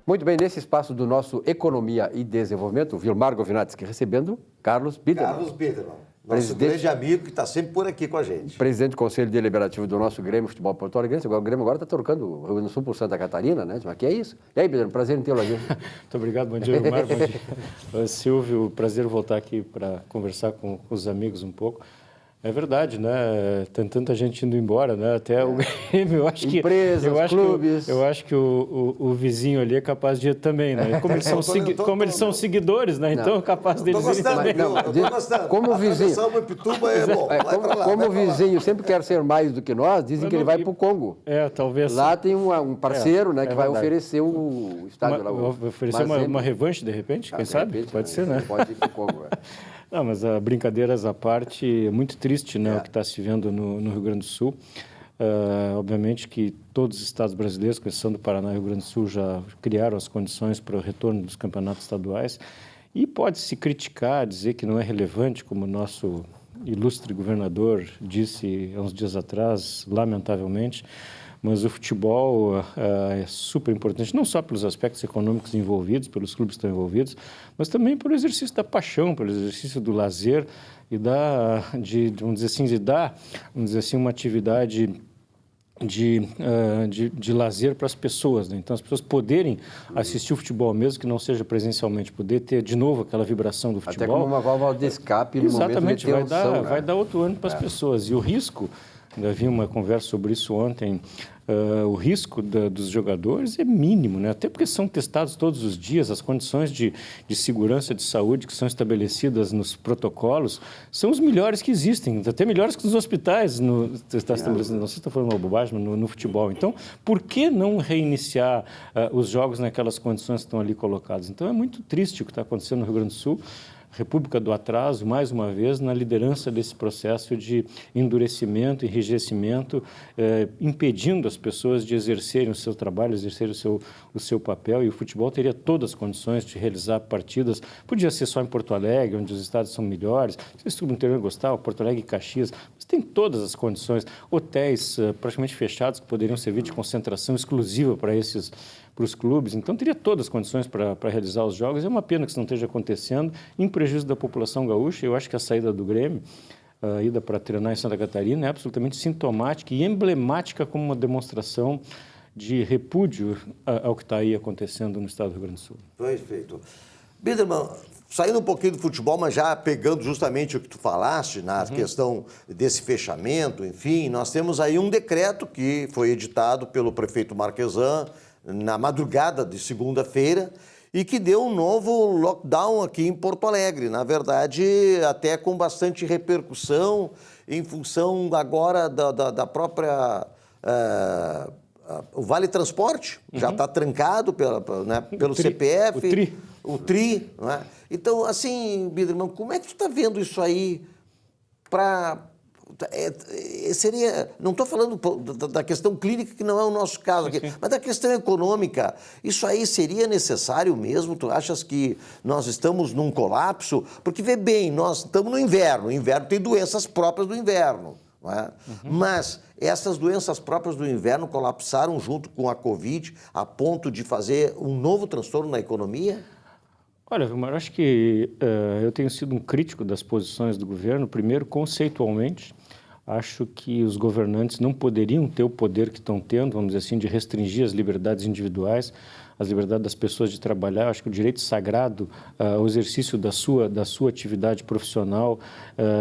Muito bem, nesse espaço do nosso Economia e Desenvolvimento, Vilmar Govinatsky recebendo Carlos Biderman. Carlos Biderman, nosso grande amigo que está sempre por aqui com a gente. Presidente do Conselho Deliberativo do nosso Grêmio Futebol Porto Alegre. O Grêmio agora está trocando o Rio Grande do Sul por Santa Catarina, né? Mas que é isso? E aí, Biderman, prazer em tê-lo aqui. Muito obrigado, bom dia, Vilmar, bom dia. Silvio, prazer voltar aqui para conversar com os amigos um pouco. É verdade, né? Tem tanta gente indo embora, né? Até o Grêmio, eu acho que... Empresas, clubes... Eu acho que o vizinho ali é capaz de ir também, né? Como eles são seguidores, né? Então é capaz deles irem também. Eu tô gostando. Como o vizinho... Pituba é bom. Como o vizinho sempre quer ser mais do que nós, dizem que ele vai para o Congo. Talvez... Lá tem um parceiro, né? Que vai oferecer o estádio lá. Oferecer uma revanche, de repente? Quem sabe? Pode ser, né? Pode ir para o Congo, Não, mas brincadeiras à parte, é muito triste, né, o que está se vendo no Rio Grande do Sul. Obviamente que todos os estados brasileiros, com exceção do Paraná e Rio Grande do Sul, já criaram as condições para o retorno dos campeonatos estaduais. E pode-se criticar, dizer que não é relevante, como o nosso ilustre governador disse há uns dias atrás, lamentavelmente. Mas o futebol é super importante, não só pelos aspectos econômicos envolvidos, pelos clubes que estão envolvidos, mas também pelo exercício da paixão, pelo exercício do lazer e vamos dizer assim, uma atividade de lazer para as pessoas, né? Então, as pessoas poderem assistir o futebol, mesmo que não seja presencialmente, poder ter de novo aquela vibração do futebol. Até como uma válvula de escape no momento de tensão. Exatamente, vai dar outro ano para as pessoas. E o risco, havia uma conversa sobre isso ontem, o risco dos jogadores é mínimo, né? Até porque são testados todos os dias, as condições de segurança, de saúde que são estabelecidas nos protocolos são os melhores que existem, até melhores que nos hospitais, não sei se estou falando uma bobagem, no futebol. Então, por que não reiniciar os jogos naquelas condições que estão ali colocadas? Então, é muito triste o que está acontecendo no Rio Grande do Sul. República do Atraso, mais uma vez, na liderança desse processo de endurecimento, enrijecimento, impedindo as pessoas de exercerem o seu trabalho, exercerem o seu papel, e o futebol teria todas as condições de realizar partidas. Podia ser só em Porto Alegre, onde os estados são melhores, não sei se o interior gostava, Porto Alegre e Caxias, mas tem todas as condições, hotéis praticamente fechados que poderiam servir de concentração exclusiva para os clubes, então teria todas as condições para realizar os jogos. É uma pena que isso não esteja acontecendo, em prejuízo da população gaúcha. Eu acho que a saída do Grêmio, a ida para treinar em Santa Catarina, é absolutamente sintomática e emblemática como uma demonstração de repúdio ao que está aí acontecendo no estado do Rio Grande do Sul. Perfeito. Biderman, saindo um pouquinho do futebol, mas já pegando justamente o que tu falaste, na questão desse fechamento, enfim, nós temos aí um decreto que foi editado pelo prefeito Marquesan na madrugada de segunda-feira e que deu um novo lockdown aqui em Porto Alegre. Na verdade, até com bastante repercussão em função agora da própria... o Vale Transporte já está trancado pelo CPF. O TRI. Não é? Então, assim, Biderman, como é que tu está vendo isso aí para... não estou falando da questão clínica, que não é o nosso caso aqui, mas da questão econômica. Isso aí seria necessário mesmo? Tu achas que nós estamos num colapso? Porque, vê bem, nós estamos no inverno. O inverno tem doenças próprias do inverno. Não é? Mas essas doenças próprias do inverno colapsaram junto com a Covid a ponto de fazer um novo transtorno na economia? Olha, Vilmar, acho que eu tenho sido um crítico das posições do governo. Primeiro, conceitualmente, acho que os governantes não poderiam ter o poder que estão tendo, vamos dizer assim, de restringir as liberdades individuais, as liberdades das pessoas de trabalhar. Acho que o direito sagrado ao exercício da sua atividade profissional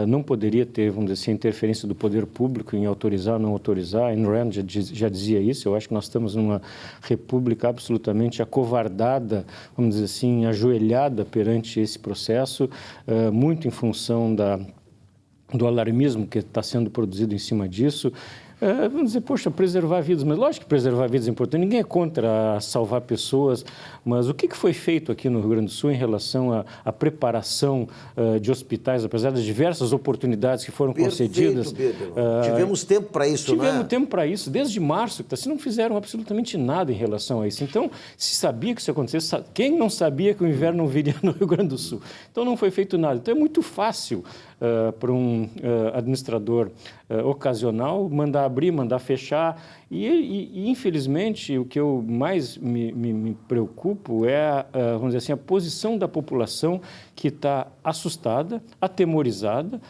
não poderia ter, vamos dizer assim, interferência do poder público em autorizar ou não autorizar. Ayn Rand já dizia isso. Eu acho que nós estamos numa república absolutamente acovardada, vamos dizer assim, ajoelhada perante esse processo, muito em função do alarmismo que está sendo produzido em cima disso. Vamos dizer, poxa, preservar vidas, mas lógico que preservar vidas é importante, ninguém é contra salvar pessoas, mas o que foi feito aqui no Rio Grande do Sul em relação à preparação de hospitais, apesar das diversas oportunidades que foram concedidas? Tivemos tempo para isso, né? Tivemos tempo para isso, desde março, que não fizeram absolutamente nada em relação a isso. Então, se sabia que isso acontecesse, quem não sabia que o inverno não viria no Rio Grande do Sul? Então, não foi feito nada. Então, é muito fácil para um administrador ocasional mandar abrir, mandar fechar. E, infelizmente, o que eu mais me preocupo é, vamos dizer assim, a posição da população que está assustada, atemorizada,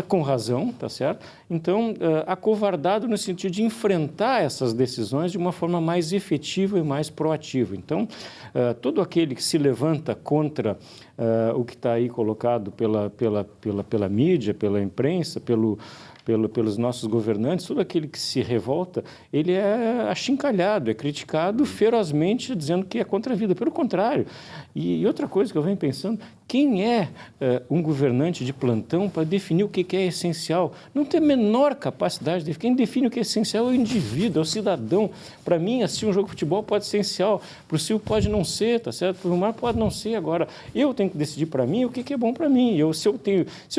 com razão, tá certo? Então, acovardado no sentido de enfrentar essas decisões de uma forma mais efetiva e mais proativa. Então, todo aquele que se levanta contra o que está aí colocado pela mídia, pela imprensa, pelos nossos governantes, todo aquele que se revolta, ele é achincalhado, é criticado ferozmente, dizendo que é contra a vida. Pelo contrário. E outra coisa que eu venho pensando, quem é um governante de plantão para definir o que é essencial? Não tem a menor capacidade de... Quem define o que é essencial é o indivíduo, é o cidadão. Para mim, assistir um jogo de futebol pode ser essencial, para o Silvio pode não ser, tá certo? Para o Mar pode não ser. Agora, eu tenho que decidir para mim o que é bom para mim. Se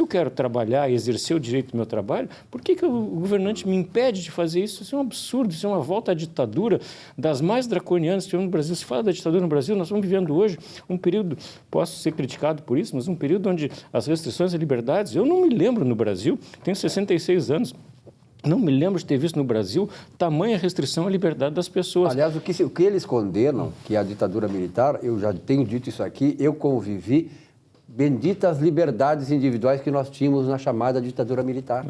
eu quero trabalhar e exercer o direito do meu trabalho, por que o governante me impede de fazer isso? Isso é um absurdo, isso é uma volta à ditadura das mais draconianas que tivemos no Brasil. Se fala da ditadura no Brasil, nós estamos vivendo hoje um período, posso ser criticado por isso, mas um período onde as restrições à liberdades, eu não me lembro no Brasil, tenho 66 anos, não me lembro de ter visto no Brasil tamanha restrição à liberdade das pessoas. Aliás, o que eles condenam, que é a ditadura militar, eu já tenho dito isso aqui, eu convivi, benditas liberdades individuais que nós tínhamos na chamada ditadura militar.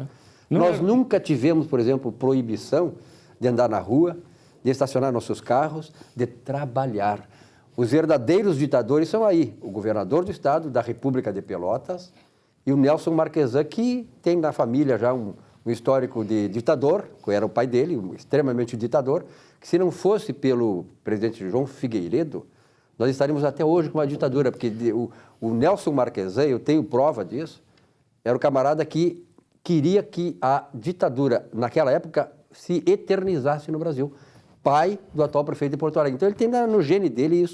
Nós nunca tivemos, por exemplo, proibição de andar na rua, de estacionar nossos carros, de trabalhar. Os verdadeiros ditadores são aí, o governador do estado da República de Pelotas e o Nelson Marquesan, que tem na família já um histórico de ditador, que era o pai dele, extremamente ditador, que se não fosse pelo presidente João Figueiredo, nós estaríamos até hoje com uma ditadura, porque o Nelson Marquesan, eu tenho prova disso, era o camarada que queria que a ditadura, naquela época, se eternizasse no Brasil. Pai do atual prefeito de Porto Alegre. Então, ele tem no gene dele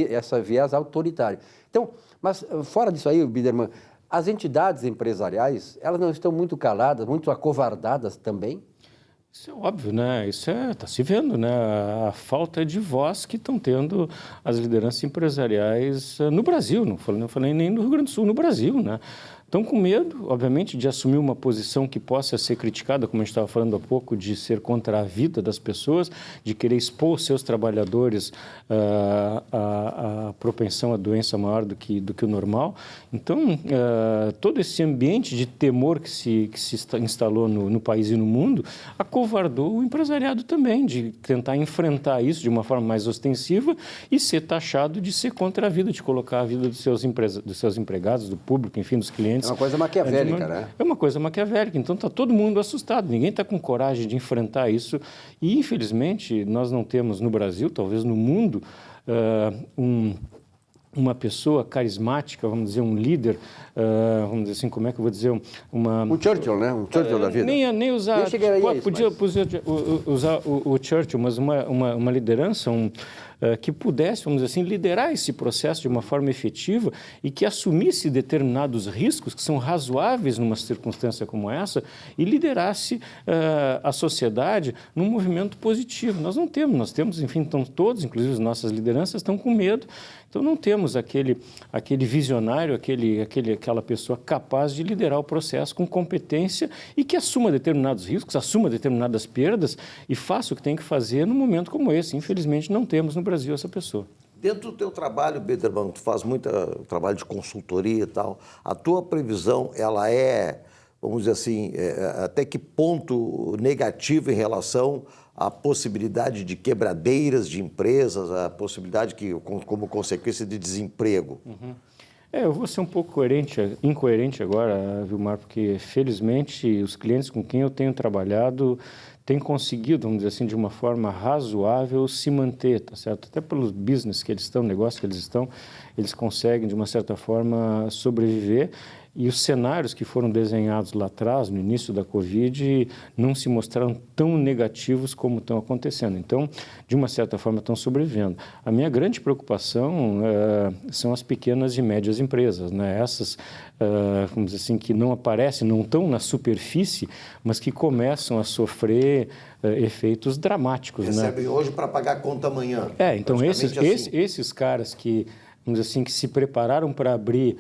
essa viés autoritária. Então, mas fora disso aí, Biderman, as entidades empresariais, elas não estão muito caladas, muito acovardadas também? Isso é óbvio, né? Isso está se vendo, né? A falta de voz que estão tendo as lideranças empresariais no Brasil, não falei nem no Rio Grande do Sul, no Brasil, né? Estão com medo, obviamente, de assumir uma posição que possa ser criticada, como a gente estava falando há pouco, de ser contra a vida das pessoas, de querer expor seus trabalhadores à propensão à doença maior do que o normal. Então, todo esse ambiente de temor que se instalou no país e no mundo acovardou o empresariado também, de tentar enfrentar isso de uma forma mais ostensiva e ser taxado de ser contra a vida, de colocar a vida dos seus empregados, do público, enfim, dos clientes. É uma coisa maquiavélica, né? É uma coisa maquiavélica. Então, está todo mundo assustado. Ninguém está com coragem de enfrentar isso. E, infelizmente, nós não temos no Brasil, talvez no mundo, uma pessoa carismática, vamos dizer, um líder, vamos dizer assim, como é que eu vou dizer? Um Churchill, né? Um Churchill da vida. Nem usar... Podia usar o Churchill, mas uma liderança, que pudesse, vamos dizer assim, liderar esse processo de uma forma efetiva e que assumisse determinados riscos que são razoáveis numa circunstância como essa e liderasse a sociedade num movimento positivo. Nós não temos, enfim, então todos, inclusive as nossas lideranças, estão com medo. Então não temos aquele visionário, aquela pessoa capaz de liderar o processo com competência e que assuma determinados riscos, assuma determinadas perdas e faça o que tem que fazer num momento como esse. Infelizmente não temos no Brasil essa pessoa. Dentro do teu trabalho, Biderman, tu faz muito trabalho de consultoria e tal, a tua previsão, ela é, vamos dizer assim, até que ponto negativo em relação à possibilidade de quebradeiras de empresas, a possibilidade como consequência de desemprego? Uhum. Eu vou ser um pouco incoerente agora, Vilmar, porque felizmente os clientes com quem eu tenho trabalhado têm conseguido, vamos dizer assim, de uma forma razoável se manter, tá certo? Até pelos business que eles estão, negócios que eles estão, eles conseguem, de uma certa forma, sobreviver. E os cenários que foram desenhados lá atrás, no início da Covid, não se mostraram tão negativos como estão acontecendo. Então, de uma certa forma, estão sobrevivendo. A minha grande preocupação são as pequenas e médias empresas, né? Essas, vamos dizer assim, que não aparecem, não estão na superfície, mas que começam a sofrer efeitos dramáticos. Recebem hoje para pagar a conta amanhã. Então esses caras que, vamos dizer assim, que se prepararam para abrir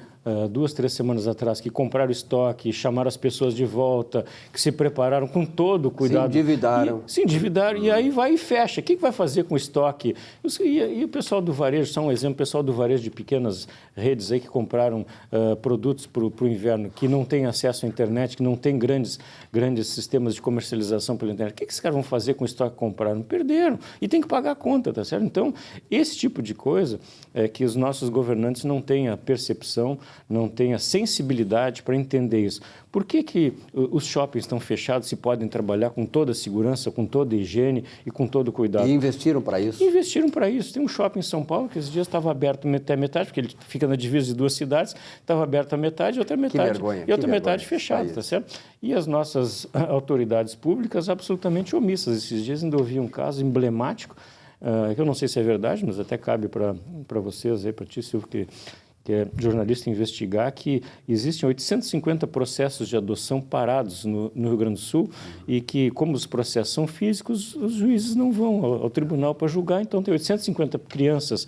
2, 3 semanas atrás, que compraram estoque, chamaram as pessoas de volta, que se prepararam com todo o cuidado. Se endividaram e aí vai e fecha. O que vai fazer com o estoque? E o pessoal do varejo, só um exemplo, o pessoal do varejo de pequenas redes aí que compraram produtos para o inverno, que não tem acesso à internet, que não tem grandes sistemas de comercialização pela internet. O que esses caras vão fazer com o estoque que compraram? Perderam. E tem que pagar a conta, tá certo? Então, esse tipo de coisa é que os nossos governantes não têm a percepção, não têm a sensibilidade para entender isso. Por que os shoppings estão fechados se podem trabalhar com toda a segurança, com toda a higiene e com todo o cuidado? E investiram para isso? Investiram para isso. Tem um shopping em São Paulo que esses dias estava aberto até metade, porque ele fica na divisa de 2 cidades, estava aberto a metade e outra metade fechada, tá certo? E as nossas autoridades públicas absolutamente omissas. Esses dias ainda ouvi um caso emblemático, que eu não sei se é verdade, mas até cabe para vocês, para ti, Silvio, que é jornalista, investigar que existem 850 processos de adoção parados no Rio Grande do Sul e que, como os processos são físicos, os juízes não vão ao tribunal para julgar. Então, tem 850 crianças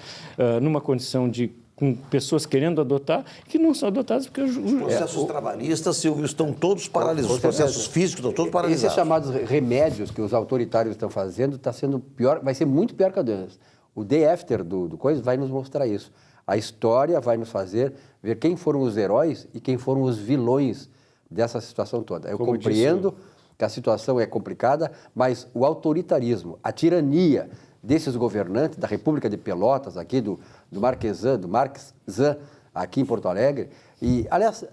numa condição com pessoas querendo adotar, que não são adotadas porque... Os processos trabalhistas, Silvio, estão todos paralisados. Os processos físicos estão todos paralisados. Esses chamados remédios que os autoritários estão fazendo está sendo pior, vai ser muito pior que a doença. O day after do coisa vai nos mostrar isso. A história vai nos fazer ver quem foram os heróis e quem foram os vilões dessa situação toda. Eu compreendo que a situação é complicada, mas o autoritarismo, a tirania desses governantes da República de Pelotas, aqui do Marquesan, aqui em Porto Alegre, e, aliás,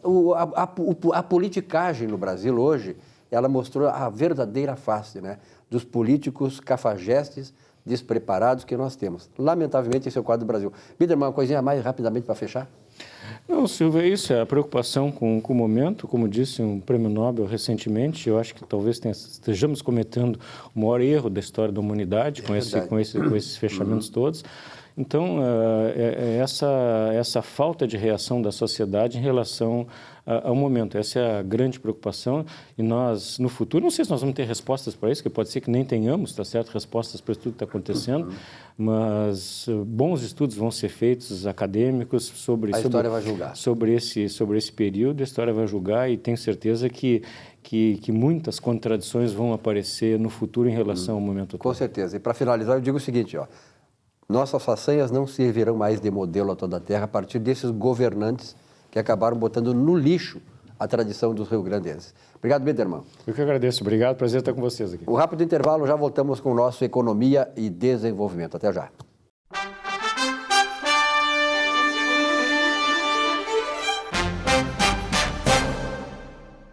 a politicagem no Brasil hoje, ela mostrou a verdadeira face, né, dos políticos cafajestes, despreparados que nós temos. Lamentavelmente, esse é o quadro do Brasil. Biderman, uma coisinha mais rapidamente para fechar? Não, Silvio, é isso, é a preocupação com o momento. Como disse um prêmio Nobel recentemente, eu acho que talvez estejamos cometendo o maior erro da história da humanidade com esses fechamentos todos. Então, essa falta de reação da sociedade em relação ao momento, essa é a grande preocupação e nós, no futuro, não sei se nós vamos ter respostas para isso, que pode ser que nem tenhamos, tá certo, respostas para tudo que está acontecendo, mas bons estudos vão ser feitos, acadêmicos, sobre esse período, a história vai julgar e tenho certeza que muitas contradições vão aparecer no futuro em relação ao momento atual. Com certeza. E para finalizar, eu digo o seguinte, nossas façanhas não servirão mais de modelo a toda a terra a partir desses governantes que acabaram botando no lixo a tradição dos rio-grandenses. Obrigado, Biderman. Eu que agradeço. Obrigado. Prazer estar com vocês aqui. Um rápido intervalo, já voltamos com o nosso Economia e Desenvolvimento. Até já.